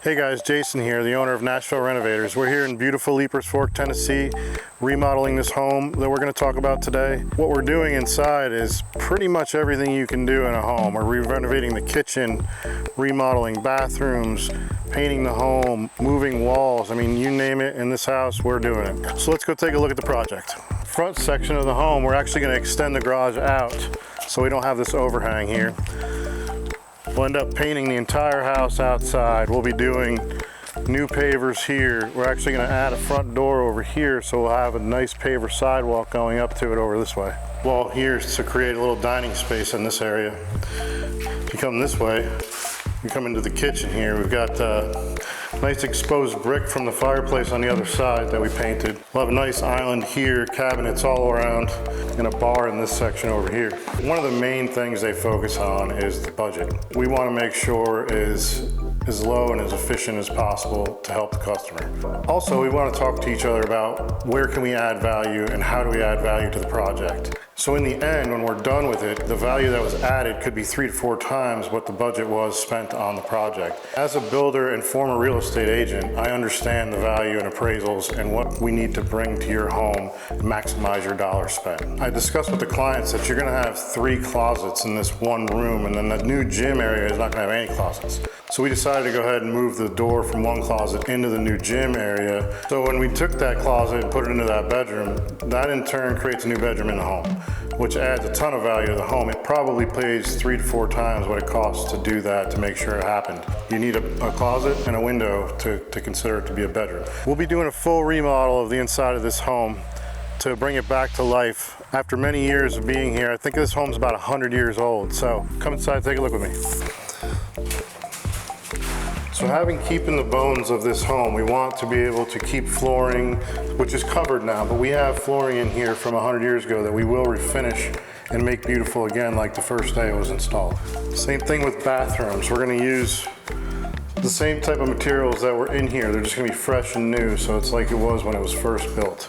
Hey guys, Jason here, the owner of Nashville Renovators. We're here in beautiful Leapers Fork, Tennessee, remodeling this home that we're going to talk about today. What we're doing inside is pretty much everything you can do in a home. We're renovating the kitchen, remodeling bathrooms, painting the home, moving walls. I mean, you name it in this house, we're doing it. So let's go take a look at the project. Front section of the home, we're actually going to extend the garage out so we don't have this overhang here. We'll end up painting the entire house outside. We'll be doing new pavers here. We're actually going to add a front door over here, so we'll have a nice paver sidewalk going up to it over this way. Wall here is to create a little dining space in this area. If you come this way, you come into the kitchen here. We've got nice exposed brick from the fireplace on the other side that we painted. We'll have a nice island here, cabinets all around, and a bar in this section over here. One of the main things they focus on is the budget. We want to make sure is as low and as efficient as possible to help the customer. Also, we want to talk to each other about where can we add value and how do we add value to the project. So in the end, when we're done with it, the value that was added could be 3 to 4 times what the budget was spent on the project. As a builder and former real estate agent, I understand the value and appraisals and what we need to bring to your home to maximize your dollar spent. I discussed with the clients that you're going to have 3 closets in this one room, and then the new gym area is not going to have any closets. So we decided to go ahead and move the door from one closet into the new gym area. So when we took that closet and put it into that bedroom, that in turn creates a new bedroom in the home, which adds a ton of value to the home. It probably pays 3 to 4 times what it costs to do that to make sure it happened. You need a closet and a window to consider it to be a bedroom. We'll be doing a full remodel of the inside of this home to bring it back to life. After many years of being here, I think this home's about 100 years old. So come inside, take a look with me. So keeping the bones of this home, we want to be able to keep flooring, which is covered now, but we have flooring in here from 100 years ago that we will refinish and make beautiful again like the first day it was installed. Same thing with bathrooms. We're going to use the same type of materials that were in here. They're just going to be fresh and new, so it's like it was when it was first built.